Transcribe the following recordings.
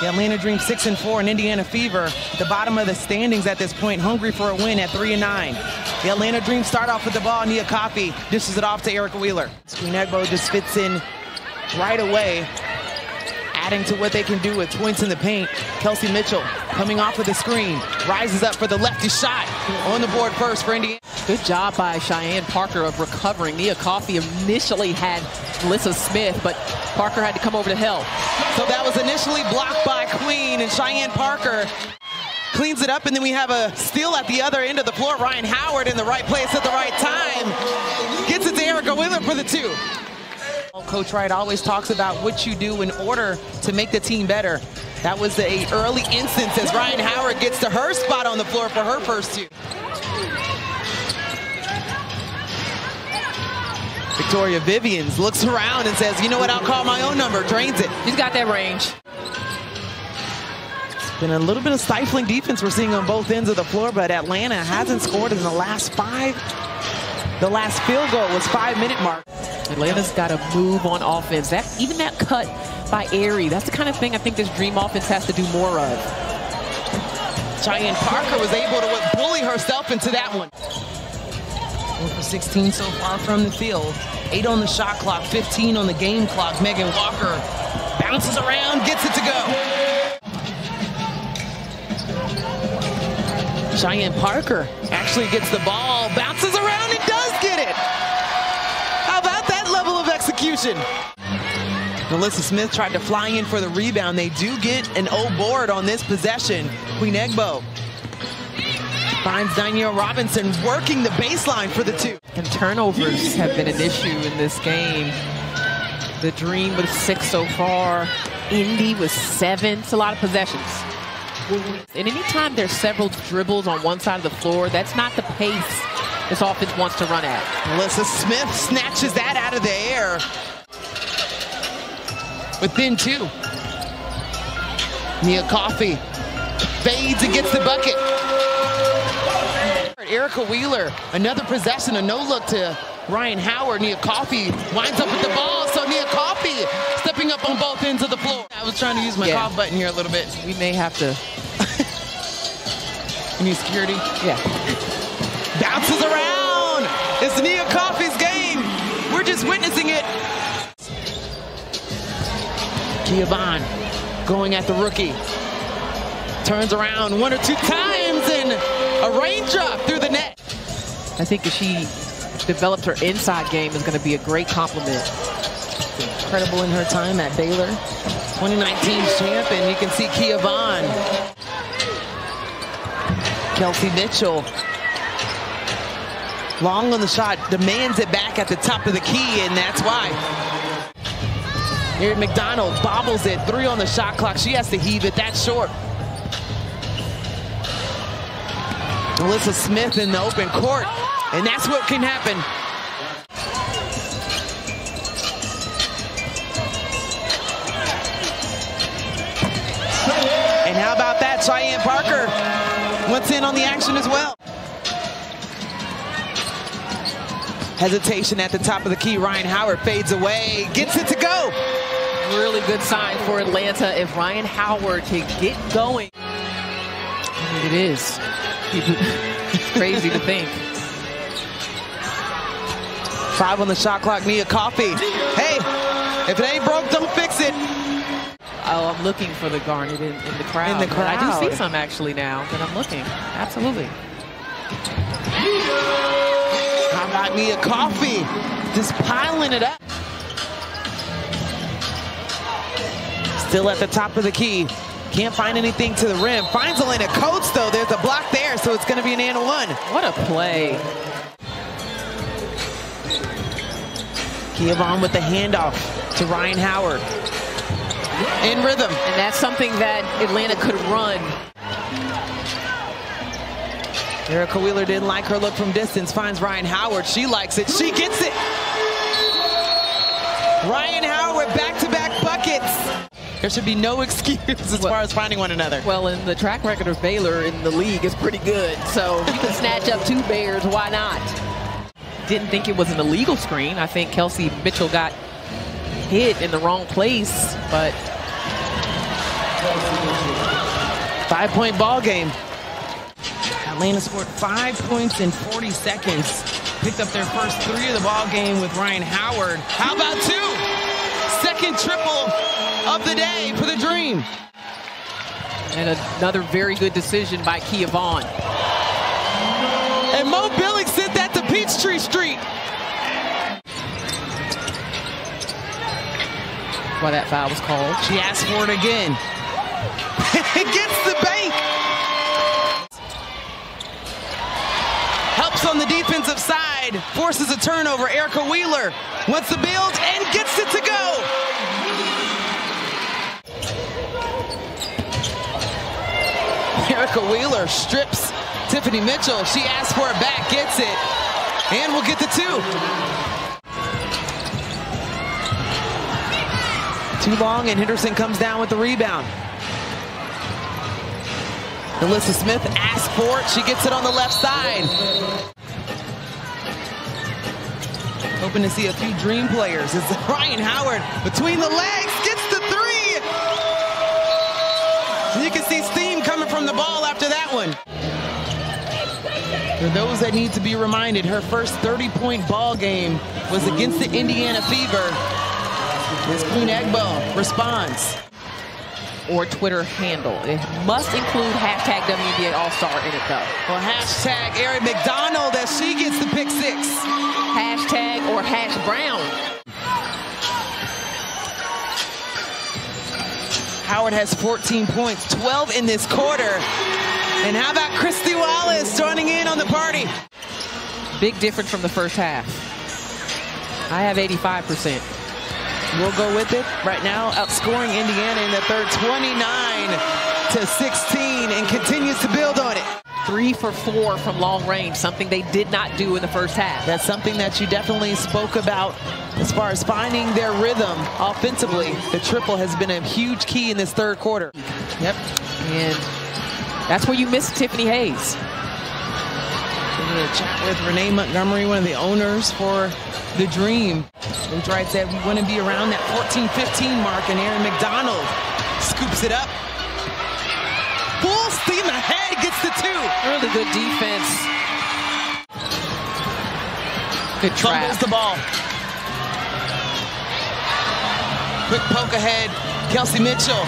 The Atlanta Dream 6-4 and Indiana Fever, the bottom of the standings at this point, hungry for a win at 3-9. The Atlanta Dream start off with the ball. Nia Coffey dishes it off to Erica Wheeler. Queen Egbo just fits in right away, adding to what they can do with points in the paint. Kelsey Mitchell coming off of the screen, rises up for the lefty shot. On the board first for Indiana. Good job by Cheyenne Parker of recovering. Nia Coffey initially had Melissa Smith, but Parker had to come over to help. So that was initially blocked by Queen, and Cheyenne Parker cleans it up, and then we have a steal at the other end of the floor. Ryan Howard in the right place at the right time. Gets it to Erica Wheeler for the two. Coach Wright always talks about what you do in order to make the team better. That was an early instance as Ryan Howard gets to her spot on the floor for her first two. Victoria Vivians looks around and says, you know what, I'll call my own number, drains it. She's got that range. It's been a little bit of stifling defense we're seeing on both ends of the floor, but Atlanta hasn't scored in the last 5. The last field goal was 5-minute mark. Atlanta's got to move on offense. Even that cut by Aerie, that's the kind of thing I think this Dream offense has to do more of. Cheyenne Parker was able to bully herself into that one. 4 for 16 so far from the field. 8 on the shot clock, 15 on the game clock. Megan Walker bounces around, gets it to go. Cheyenne Parker actually gets the ball, bounces around, and does get it. How about that level of execution? Melissa Smith tried to fly in for the rebound. They do get an O board on this possession. Queen Egbo finds Danielle Robinson working the baseline for the two. And turnovers have been an issue in this game. The Dream with 6 so far. Indy with 7. It's a lot of possessions. And anytime there's several dribbles on one side of the floor, that's not the pace this offense wants to run at. Melissa Smith snatches that out of the air. Within 2. Nia Coffey fades and gets the bucket. Erica Wheeler, another possession, a no-look to Ryan Howard. Nia Coffey winds up with the ball, so Nia Coffey stepping up on both ends of the floor. I was trying to use my cough button here a little bit. We may have to. You need security? Yeah. Bounces around. It's Nia Coffey's game. We're just witnessing it. Kia Vaughn going at the rookie. Turns around 1 or 2 times and a raindrop through the net. I think if she developed her inside game is going to be a great compliment. Incredible in her time at Baylor. 2019 champ, and you can see Kia Vaughn. Kelsey Mitchell. Long on the shot, demands it back at the top of the key, and that's why. Erin McDonald bobbles it, 3 on the shot clock. She has to heave it that short. Melissa Smith in the open court, and that's what can happen. And how about that? Cheyenne Parker wants in on the action as well. Hesitation at the top of the key. Ryan Howard fades away, gets it to go. Really good sign for Atlanta if Ryan Howard can get going. I mean, it is. Crazy to think. 5 on the shot clock. Nia Coffey. Hey, if it ain't broke, don't fix it. Oh, I'm looking for the garnet in the crowd. In the crowd. I do see some actually now that I'm looking. Absolutely. How about Nia Coffey? Just piling it up. Still at the top of the key. Can't find anything to the rim. Finds Elena Coates, though. There's a block there, so it's going to be an and one. What a play. Kia Vaughn with the handoff to Ryan Howard. In rhythm. And that's something that Atlanta could run. Erica Wheeler didn't like her look from distance. Finds Ryan Howard. She likes it. She gets it. Ryan Howard, back-to-back buckets. There should be no excuse as far as finding one another. Well, and the track record of Baylor in the league is pretty good. So you can snatch up 2 Bears, why not? Didn't think it was an illegal screen. I think Kelsey Mitchell got hit in the wrong place, but 5-point ball game. Atlanta scored 5 points in 40 seconds. Picked up their first 3 of the ball game with Ryan Howard. How about 2? Second triple of the day for the Dream. And another very good decision by Kia Vaughn. And Mo Billick sent that to Peachtree Street. Why that foul was called. She asked for it again. It gets the bank. Helps on the defensive side. Forces a turnover. Erica Wheeler wants to build and gets it to go. Erica Wheeler strips Tiffany Mitchell. She asks for it back, gets it, and we'll get the 2. Too long, and Henderson comes down with the rebound. Alyssa Smith asks for it. She gets it on the left side. Hoping to see a few Dream players. It's Ryan Howard between the legs, gets the 3. And you can see steam coming from the ball after that one. For those that need to be reminded, her first 30-point ball game was against the Indiana Fever. Ms. Queen Egbo responds. Or Twitter handle. It must include hashtag WNBA All-Star in it, though. Or hashtag Erin McDonald as she gets the pick 6. Hashtag or hash Brown. Howard has 14 points, 12 in this quarter. And how about Christy Wallace joining in on the party? Big difference from the first half. I have 85%. We'll go with it. Right now, outscoring Indiana in the third 29-16 and continues to build on it. 3 for 4 from long range, something they did not do in the first half. That's something that you definitely spoke about as far as finding their rhythm offensively. The triple has been a huge key in this third quarter. Yep, and that's where you miss Tiffany Hayes. We're going to chat with Renee Montgomery, one of the owners for the Dream. Coach Wright said we want to be around that 14-15 mark, and Erin McDonald scoops it up. Full steam ahead, gets the 2. Really good defense. Good trap. Fumbles the ball. Quick poke ahead. Kelsey Mitchell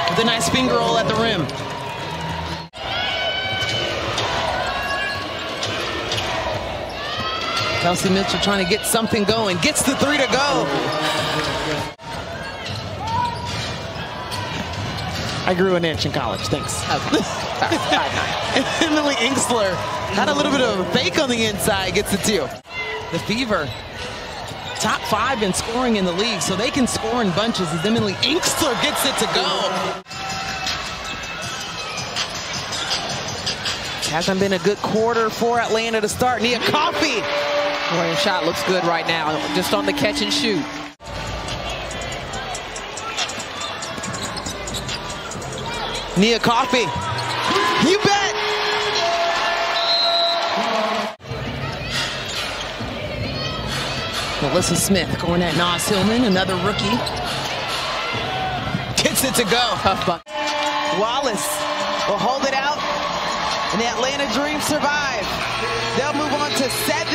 with a nice finger roll at the rim. Kelsey Mitchell trying to get something going. Gets the 3 to go. I grew an inch in college, thanks. Okay. 5'9". Emily Inkster had a little bit of a fake on the inside, gets the 2. The Fever, top 5 in scoring in the league, so they can score in bunches as Emily Inkster gets it to go. Hasn't been a good quarter for Atlanta to start. Nia Coffey. Boy, her shot looks good right now, just on the catch and shoot. Nia Coffey. You bet. Alyssa Smith going at Nas Hillman, another rookie. Gets it to go. Tough buck. Wallace will hold it out, and the Atlanta Dream survive. They'll move on to 7.